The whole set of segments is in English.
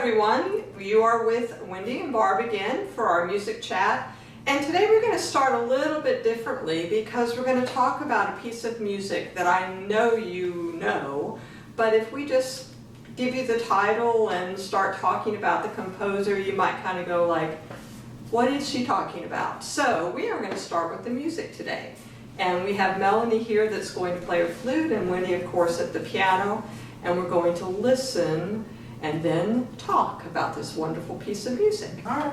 everyone. You are with Wendy and Barb again for our music chat. And today we're going to start a little bit differently because we're going to talk about a piece of music that I know you know, but if we just give you the title and start talking about the composer, you might kind of go like, what is she talking about? So we are going to start with the music today. And we have Melanie here that's going to play her flute and Wendy, of course, at the piano. And we're going to listen and then talk about this wonderful piece of music. All right.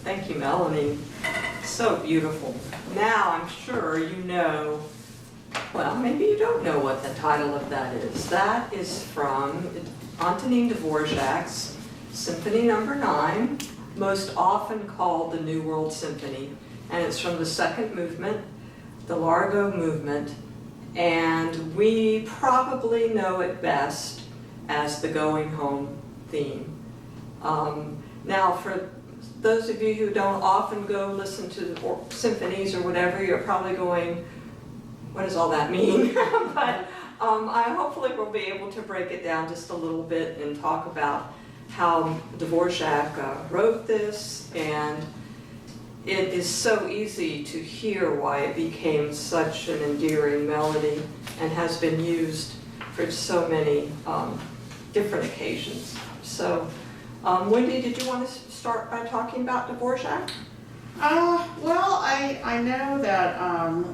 Thank you, Melanie. So beautiful. Now I'm sure you know, well, maybe you don't know what the title of that is. That is from Antonín Dvořák's Symphony No. 9, most often called the New World Symphony. And it's from the second movement, the Largo movement. And we probably know it best as the Goin Home theme. Now, for those of you who don't often go listen to symphonies or whatever, you're probably going, what does all that mean? But I hopefully will be able to break it down just a little bit and talk about how Dvořák wrote this, and it is so easy to hear why it became such an endearing melody and has been used for so many different occasions. So, Wendy, did you want to start by talking about Dvořák? Well, I know that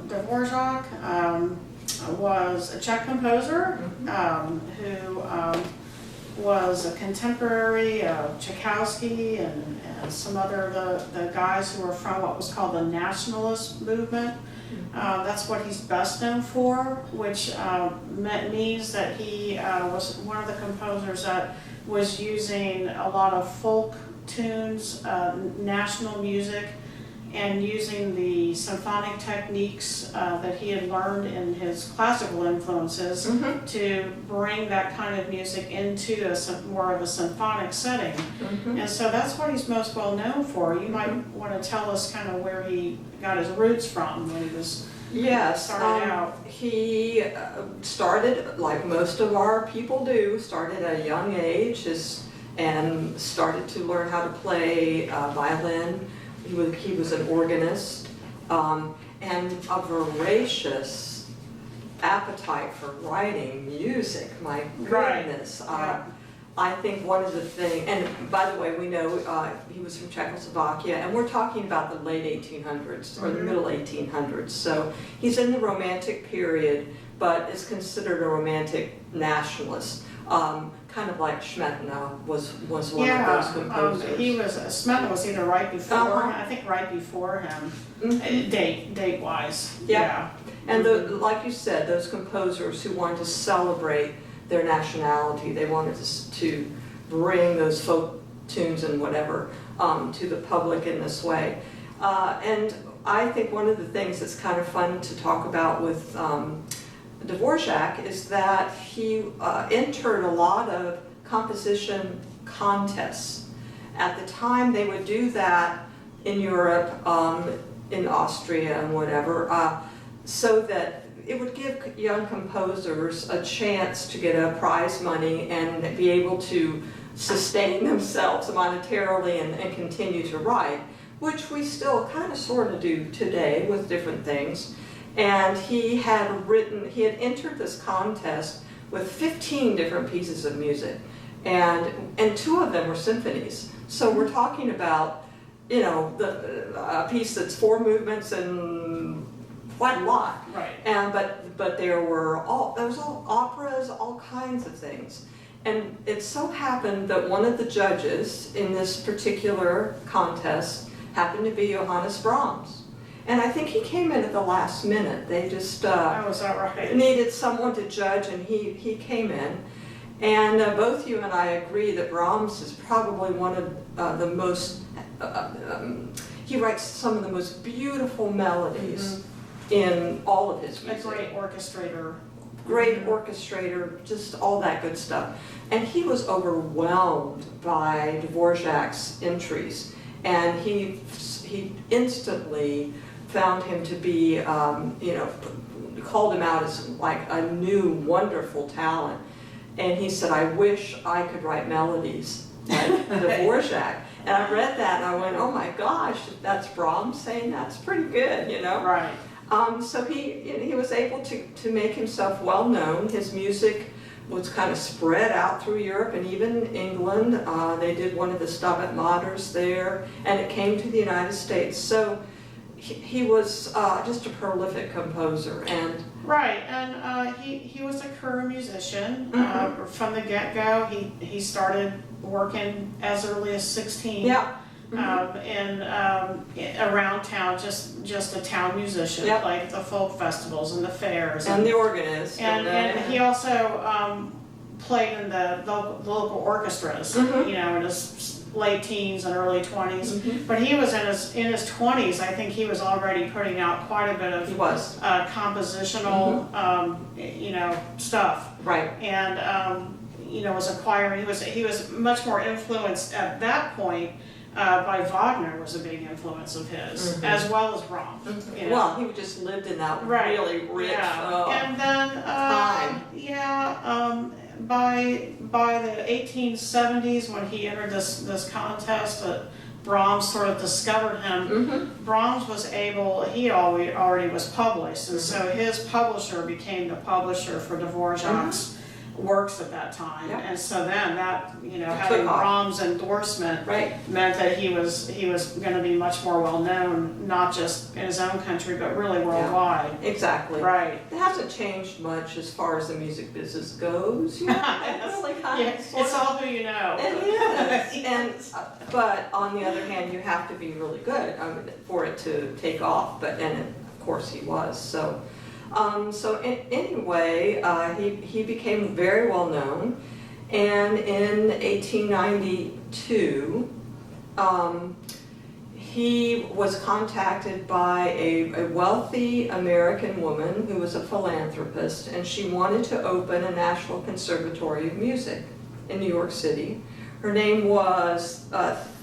Dvořák was a Czech composer who was a contemporary of Tchaikovsky and some other of the guys who were from what was called the nationalist movement. That's what he's best known for, which means that he was one of the composers that was using a lot of folk tunes, national music, and using the symphonic techniques that he had learned in his classical influences to bring that kind of music into more of a symphonic setting. And so that's what he's most well known for. You might want to tell us kind of where he got his roots from when he was started out. He started, like most of our people do, started at a young age and started to learn how to play violin. He was an organist, and a voracious appetite for writing music. My goodness. I think one of the things, and by the way, we know he was from Czechoslovakia, and we're talking about the late 1800s or the middle 1800s. So he's in the Romantic period, but is considered a Romantic nationalist, kind of like Smetana was one of those composers. Smetana was either right before, I think right before him, date-wise. Yeah. And like you said, those composers who wanted to celebrate their nationality, they wanted to bring those folk tunes and whatever to the public in this way. And I think one of the things that's kind of fun to talk about with Dvořák is that he entered a lot of composition contests. At the time, they would do that in Europe, in Austria and whatever, so that it would give young composers a chance to get a prize money and be able to sustain themselves monetarily and continue to write, which we still kind of sort of do today with different things. And he had entered this contest with 15 different pieces of music, and 2 of them were symphonies. So we're talking about, a piece that's 4 movements and quite a lot. Right. And but there was all operas, all kinds of things. And it so happened that one of the judges in this particular contest happened to be Johannes Brahms. And I think he came in at the last minute. They just is that right? needed someone to judge, and he came in. And both you and I agree that Brahms is probably one of the most, he writes some of the most beautiful melodies in all of his music. A great orchestrator. Great orchestrator, just all that good stuff. And he was overwhelmed by Dvořák's entries. And he instantly found him to be, called him out as like a new, wonderful talent. And he said, I wish I could write melodies like Dvořák. And I read that and I went, oh my gosh, that's Brahms saying that's pretty good, Right. So he was able to make himself well known. His music was kind of spread out through Europe and even England. They did one of the Stabat Maters there, and it came to the United States. So he was just a prolific composer. And right, and he was a career musician from the get-go. He started working as early as 16. Yeah. Around town, just a town musician, Yep. like the folk festivals and the fairs. And the organist. And he also played in the local orchestras, in his late teens and early 20s. But he was in his 20s. I think he was already putting out quite a bit of compositional, stuff. Right. And was acquiring. He was much more influenced at that point. By Wagner was a big influence of his, as well as Brahms. Well, he just lived in that really rich and then time. By the 1870s, when he entered this contest, Brahms sort of discovered him. Brahms was able. He already was published, and so his publisher became the publisher for Dvořák's works at that time. Yep. And so then that having Brahms' endorsement meant that he was going to be much more well known, not just in his own country but really worldwide. Yeah, exactly. Right. It hasn't changed much as far as the music business goes. It's all who you know. It is. And but on the other hand, you have to be really good for it to take off. And of course he was. So anyway, he became very well known, and in 1892, he was contacted by a wealthy American woman who was a philanthropist, and she wanted to open a National Conservatory of Music in New York City. Her name was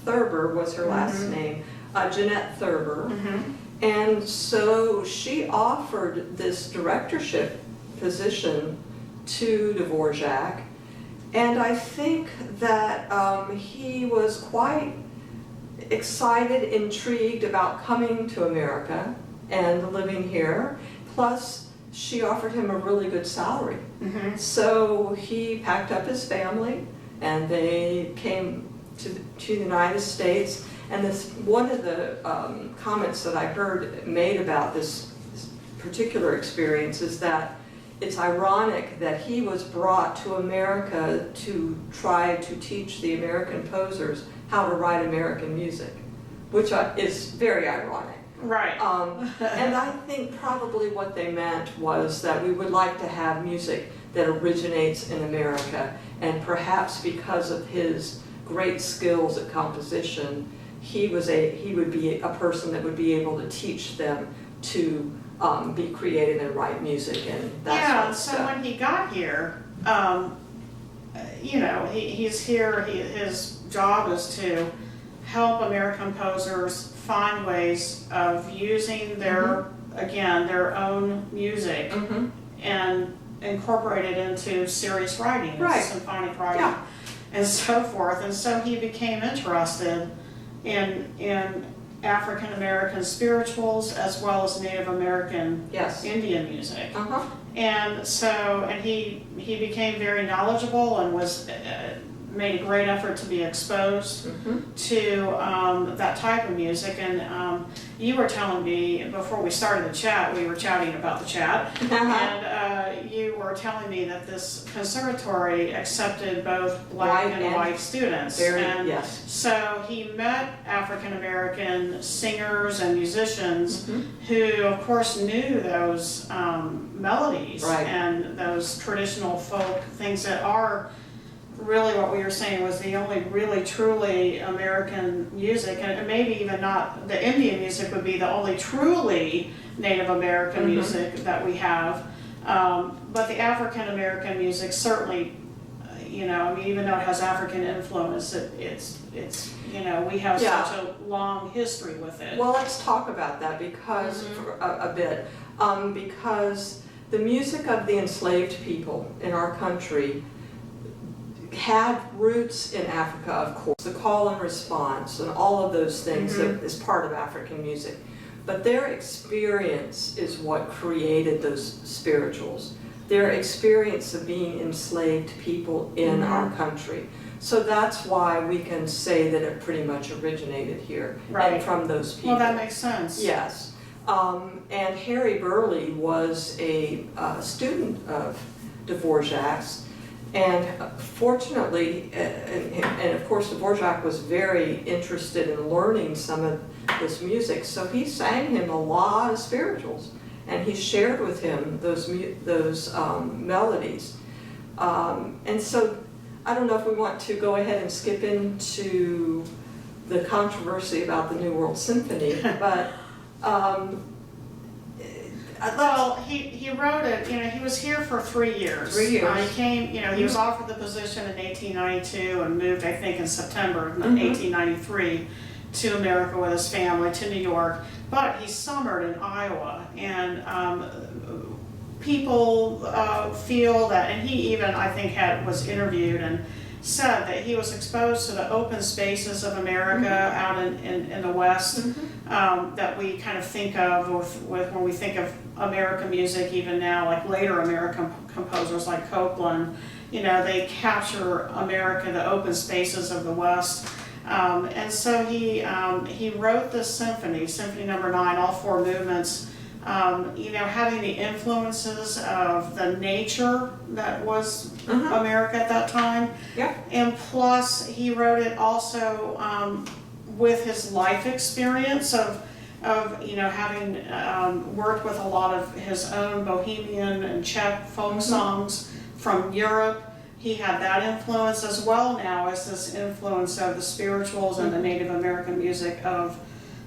Thurber was her last name, Jeannette Thurber. And so she offered this directorship position to Dvořák, and I think that he was quite excited, intrigued about coming to America and living here. Plus, she offered him a really good salary. So he packed up his family and they came to the United States. And one of the comments that I heard made about this particular experience is that it's ironic that he was brought to America to try to teach the American composers how to write American music, which is very ironic. Right. And I think probably what they meant was that we would like to have music that originates in America, and perhaps because of his great skills at composition, he would be a person that would be able to teach them to be creative and write music and that sort of stuff. When he got here, he's here, his job is to help American composers find ways of using their own music and incorporate it into serious writing, symphonic writing, and so forth. And so he became interested in African American spirituals as well as Native American Indian music. And so, he became very knowledgeable and made a great effort to be exposed to that type of music. And you were telling me before we started the chat, we were chatting about the chat, and you were telling me that this conservatory accepted both black and white students. So he met African American singers and musicians who, of course, knew those melodies and those traditional folk things that are really what we were saying was the only really truly American music, and maybe even not the Indian music would be the only truly Native American music that we have. But the African American music certainly, even though it has African influence, it's we have such a long history with it. Well, let's talk about that because for a bit, because the music of the enslaved people in our country had roots in Africa, of course, the call and response and all of those things that is part of African music. But their experience is what created those spirituals. Their experience of being enslaved people in our country. So that's why we can say that it pretty much originated here and from those people. Well, that makes sense. Yes. And Harry Burleigh was a student of Dvořák's. And fortunately, and of course Dvořák was very interested in learning some of this music, so he sang him a lot of spirituals, and he shared with him those melodies. And so I don't know if we want to go ahead and skip into the controversy about the New World Symphony, but well, he wrote it, he was here for 3 years. 3 years. He came, he was offered the position in 1892 and moved, I think, in September of 1893 to America with his family, to New York. But he summered in Iowa, and people feel that, and he even, I think, was interviewed and said that he was exposed to the open spaces of America out in the West that we kind of think of with when we think of American music even now, like later American composers like Copland, they capture America, the open spaces of the West. And so he wrote this symphony number 9, all 4 movements, having the influences of the nature that was America at that time. And plus he wrote it also with his life experience of having worked with a lot of his own Bohemian and Czech folk songs from Europe. He had that influence as well now as this influence of the spirituals and the Native American music of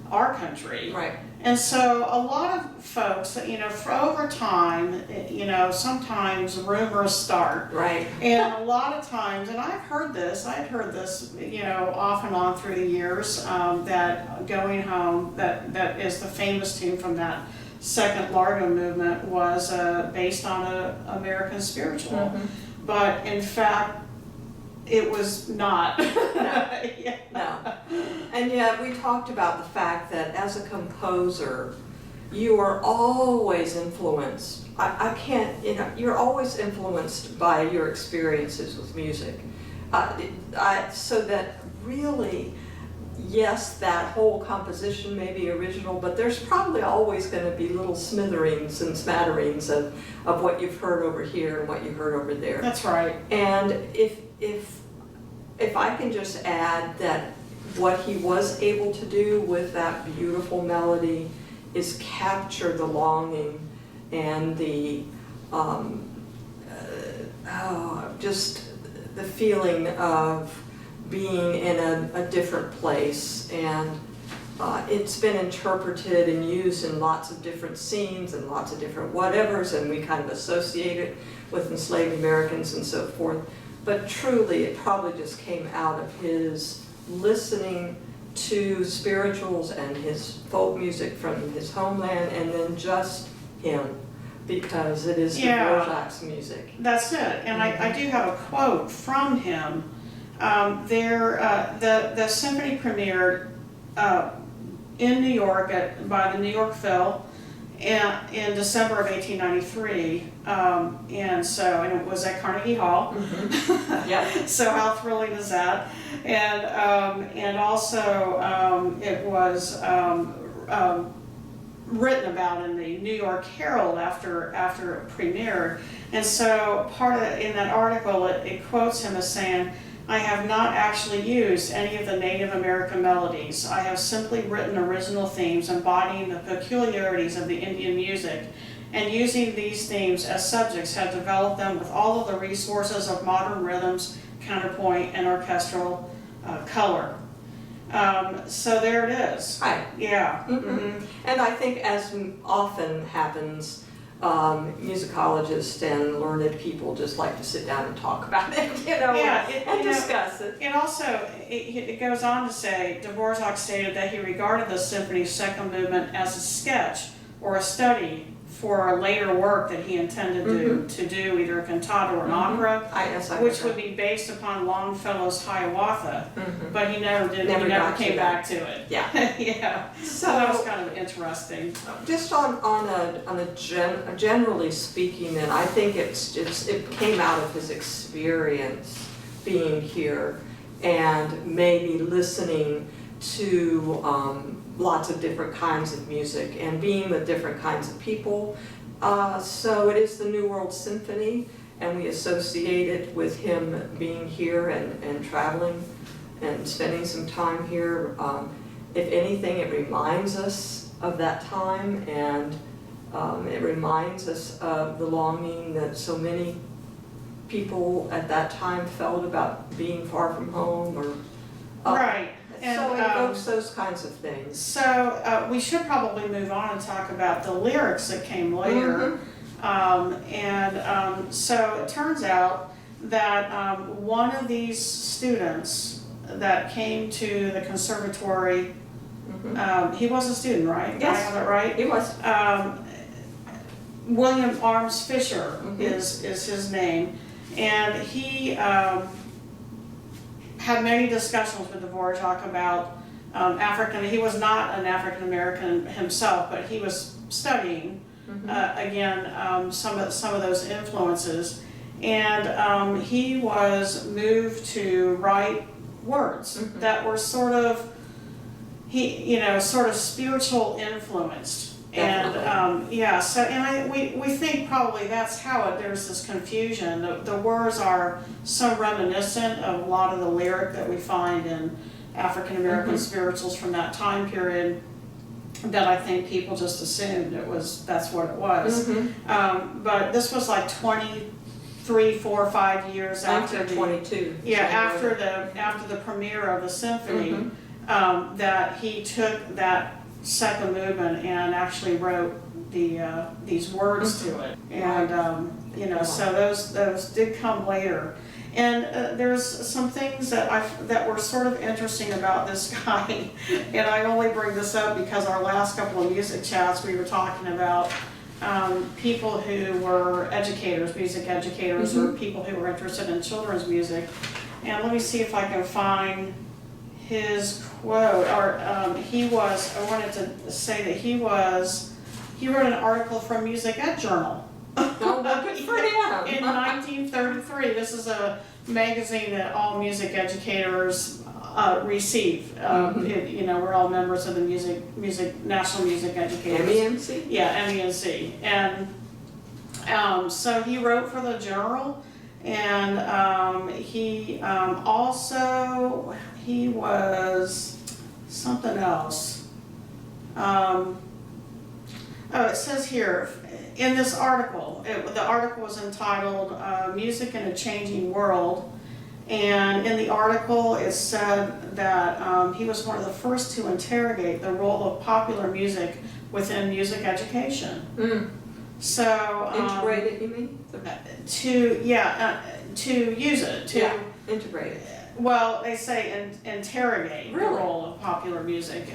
our country. Right. And so a lot of folks, for over time, sometimes rumors start. Right. And a lot of times, and I've heard this, off and on through the years, that Goin Home, that is the famous tune from that second Largo movement, was based on an American spiritual. But in fact, it was not. No. And yet we talked about the fact that as a composer, you are always influenced. You're always influenced by your experiences with music. So that really, yes, that whole composition may be original, but there's probably always going to be little smitherings and smatterings of what you've heard over here and what you heard over there. That's right. And if I can just add that what he was able to do with that beautiful melody is capture the longing and the just the feeling of being in a different place, and it's been interpreted and used in lots of different scenes and lots of different whatevers, and we kind of associate it with enslaved Americans and so forth. But truly, it probably just came out of his listening to spirituals and his folk music from his homeland, and then just him, because it is Dvořák's music. That's it. And I do have a quote from him. The symphony premiered in New York by the New York Phil in December of 1893, and it was at Carnegie Hall. Mm-hmm. Yeah. So how thrilling is that? And also it was written about in the New York Herald after it premiered. And so in that article, it quotes him as saying, "I have not actually used any of the Native American melodies. I have simply written original themes embodying the peculiarities of the Indian music, and using these themes as subjects have developed them with all of the resources of modern rhythms, counterpoint, and orchestral color." So there it is. Right. Yeah. Mm-hmm. And I think, as often happens, musicologists and learned people just like to sit down and talk about it, and discuss it. And also, it goes on to say, Dvořák stated that he regarded the symphony's second movement as a sketch or a study for a later work that he intended to do, either a cantata or an opera, which would be based upon Longfellow's Hiawatha, but he never did. He never came back to it. Yeah. Yeah. So that was kind of interesting. Just generally speaking, and I think it came out of his experience being here and maybe listening to lots of different kinds of music and being with different kinds of people. So it is the New World Symphony, and we associate it with him being here and traveling and spending some time here. If anything, it reminds us of that time, and it reminds us of the longing that so many people at that time felt about being far from home, or right. And, so it evokes those kinds of things. So we should probably move on and talk about the lyrics that came later. So it turns out that one of these students that came to the conservatory, he was a student, right? Yes. I have it right? He was. William Arms Fisher is his name, and he had many discussions with Dvořák about African. He was not an African American himself, but he was studying some of those influences, and he was moved to write words that were sort of spiritual influenced. Definitely. And we think probably that's how there's this confusion. The words are so reminiscent of a lot of the lyric that we find in African American spirituals from that time period, that I think people just assumed that's what it was. But this was like 23, 4, 5 years after 1922. After the premiere of the symphony, that he took that second movement and actually wrote these words to it, and so those did come later. And there's some things that were sort of interesting about this guy, and I only bring this up because our last couple of music chats we were talking about people who were music educators, or people who were interested in children's music. And let me see if I can find his quote, or I wanted to say that he wrote an article for Music Ed Journal Oh, well, good for him. In 1933. This is a magazine that all music educators receive. We're all members of the National Music Educators. MEMC? Yeah, MENC. And so he wrote for the Journal, and he was something else. It says here, in this article, the article was entitled Music in a Changing World, and in the article it said that he was one of the first to interrogate the role of popular music within music education. So Integrate it, you mean? to use it, integrate it. well, they say interrogate the Really? role of popular music,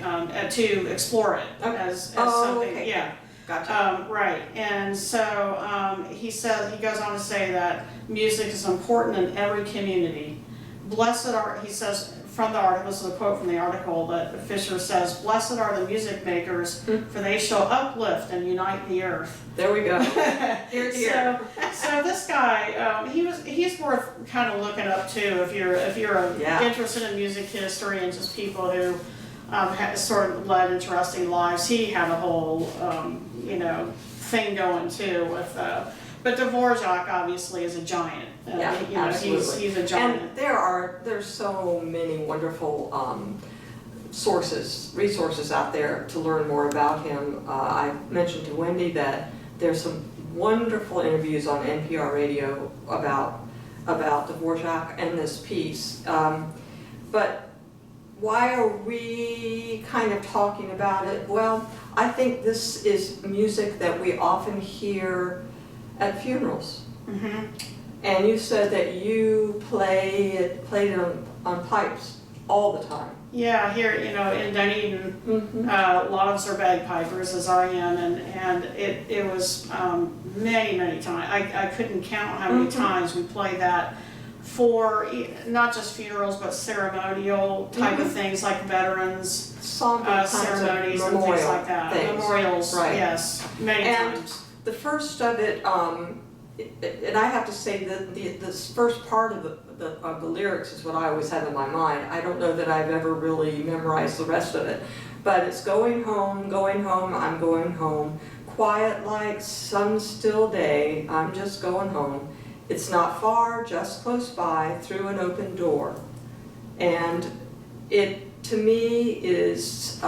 to explore it as something, okay. yeah. Gotcha. Right, and so he goes on to say that music is important in every community. Blessed are, he says from the article, this is a quote from the article that Fisher says, "Blessed are the music makers, for they shall uplift and unite the earth." There we go. Here, here. So this guy, he's worth kind of looking up to if you're interested in music history and just people who sort of led interesting lives. He had a whole thing going too with. But Dvořák obviously is a giant. Absolutely. He's a giant. And there's so many wonderful resources out there to learn more about him. I mentioned to Wendy that there's some wonderful interviews on NPR radio about Dvořák and this piece. But why are we kind of talking about it? Well, I think this is music that we often hear at funerals. Mm-hmm. And you said that you played it on pipes all the time. Yeah, here, in Dunedin, a lot of us are bagpipers, as I am, and it was many times. I couldn't count how many times we played that for not just funerals, but ceremonial type of things like veterans, ceremonies and things like that. Memorials, right. Yes, many times. The first of it, and I have to say that this first part of the lyrics is what I always have in my mind. I don't know that I've ever really memorized the rest of it, but it's going home, I'm going home, quiet like some still day, I'm just going home. It's not far, just close by, through an open door. And it, to me, is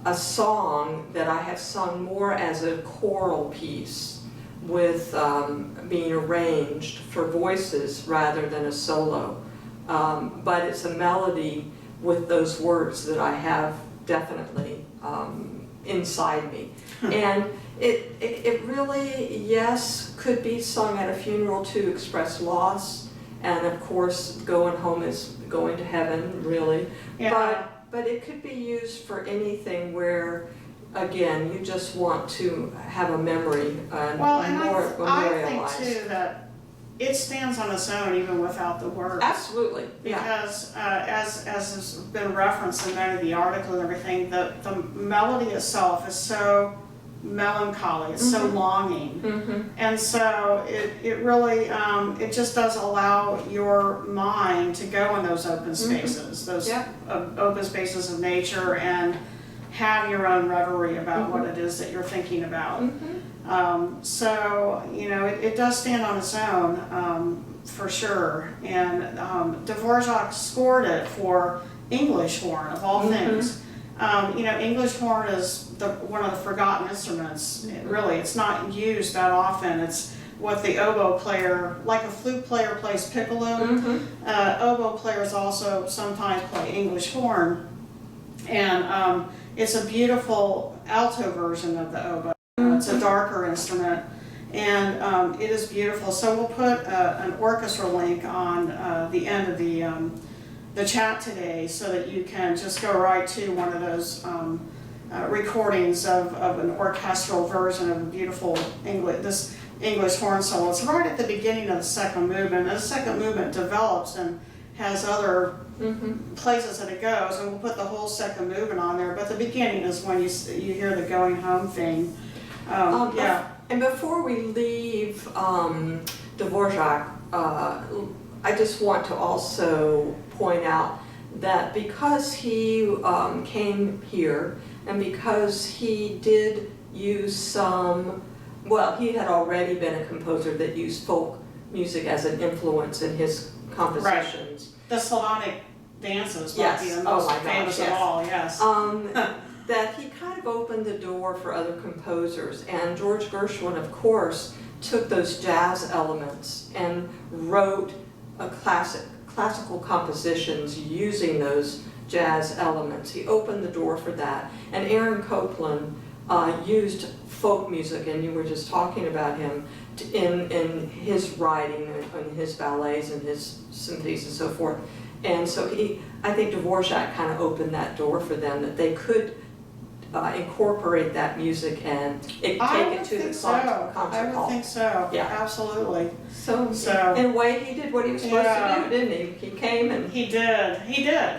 a song that I have sung more as a choral piece with being arranged for voices rather than a solo. But it's a melody with those words that I have definitely inside me. And it really, yes, could be sung at a funeral to express loss. And of course, going home is going to heaven, really. Yeah. But it could be used for anything where, again, you just want to have a memory and I think too that it stands on its own even without the words. Absolutely, because as has been referenced in many of the articles and everything, the melody itself is so melancholy, it's so longing, and so it really it just does allow your mind to go in those open spaces, those open spaces of nature, and have your own reverie about what it is that you're thinking about. So it does stand on its own for sure, and Dvořák scored it for English horn of all things. English horn is one of the forgotten instruments. Really, it's not used that often. It's what the oboe player, like a flute player plays piccolo, oboe players also sometimes play English horn. And it's a beautiful alto version of the oboe. It's a darker instrument, and it is beautiful. So we'll put an orchestra link on the end of the chat today, so that you can just go right to one of those recordings of an orchestral version of a beautiful English horn solo. It's right at the beginning of the second movement. And the second movement develops and has other places that it goes, and we'll put the whole second movement on there. But the beginning is when you hear the Going Home theme. And before we leave Dvořák, I just want to also point out that because he came here and because he did use some, well, he had already been a composer that used folk music as an influence in his compositions. Right. The Slavonic dances might Yes. be the Oh most my gosh, famous of yes. all, yes. That he kind of opened the door for other composers, and George Gershwin, of course, took those jazz elements and wrote a classical compositions using those jazz elements. He opened the door for that. And Aaron Copland used folk music, and you were just talking about him, in his writing, in his ballets and his symphonies and so forth. And so I think Dvořák kind of opened that door for them, that they could incorporate that music and take it to the concert hall. I would think so. Yeah. Absolutely. So So- in a way, he did what he was supposed Yeah. to do, didn't he? He came and He did.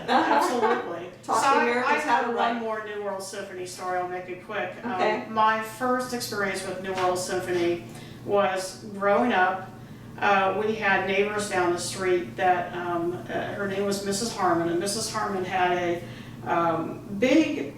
Absolutely. Taught So the I Americans how have to one write. more New World Symphony story. I'll make it quick. Okay. My first experience with New World Symphony was growing up. We had neighbors down the street that her name was Mrs. Harmon, and Mrs. Harmon had a big,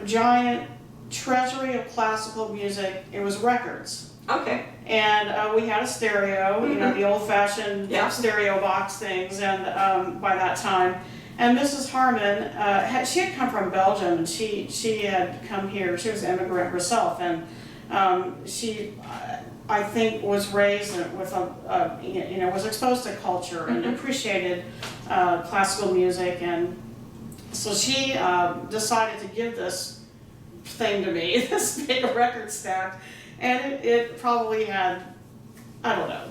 giant treasury of classical music. It was records. Okay. And we had a stereo, you know, the old-fashioned Yeah. stereo box things, and by that time. And Mrs. Harmon, she had come from Belgium, and she had come here. She was an immigrant herself, and she, I think, was raised with was exposed to culture and appreciated classical music, and so she decided to give this thing to me, this big record stack, and it probably had, I don't know,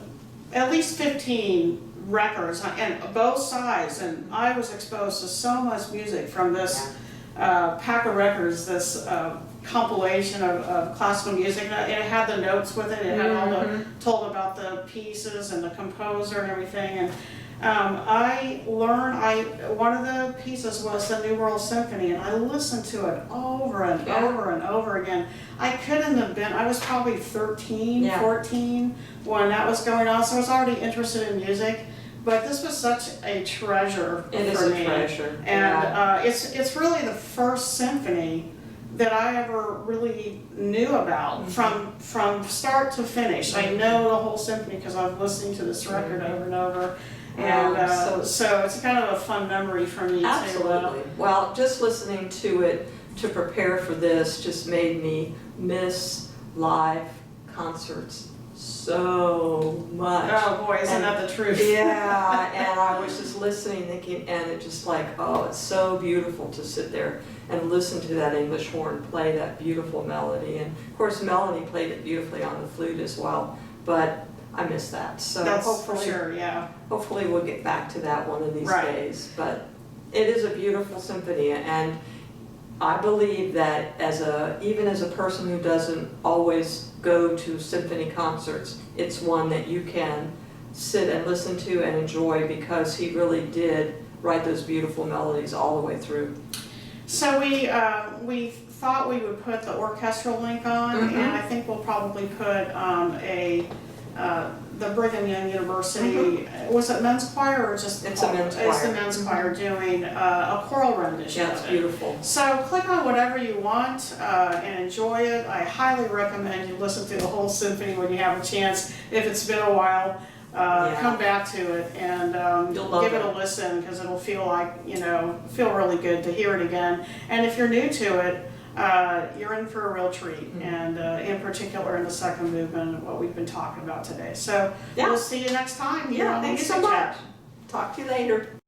at least 15 records and both sides, and I was exposed to so much music from this pack of records, this compilation of classical music. It had the notes with it, it had all the, told about the pieces and the composer and everything, and I learned, one of the pieces was the New World Symphony, and I listened to it over and over and over again. I couldn't have been, I was probably 13, 14 when that was going on, so I was already interested in music. But this was such a treasure for me. It is a treasure. And it's really the first symphony that I ever really knew about from start to finish. I know the whole symphony because I've listened to this record over and over. And so it's kind of a fun memory for me too. Absolutely. Well, just listening to it to prepare for this just made me miss live concerts so much. Oh boy, isn't that the truth? Yeah, and I was just listening, thinking, and it just like, oh, it's so beautiful to sit there and listen to that English horn play that beautiful melody. And of course, Melanie played it beautifully on the flute as well, but I miss that. So That's hopefully, for sure, yeah. hopefully we'll get back to that one of these Right. days. But it is a beautiful symphony, and I believe that even as a person who doesn't always go to symphony concerts, it's one that you can sit and listen to and enjoy because he really did write those beautiful melodies all the way through. So we thought we would put the orchestral link on, and I think we'll probably put the Brigham Young University, was it men's choir or just? It's a men's choir. It's the men's choir doing a choral rendition Yeah, it's of it. beautiful. So click on whatever you want and enjoy it. I highly recommend you listen to the whole symphony when you have a chance. If it's been a while, come back to it and give it a listen, because it'll feel like, feel really good to hear it again. And if you're new to it, you're in for a real treat, and in particular in the second movement, what we've been talking about today. So we'll see you next time. Yeah, thanks so much. Talk to you later.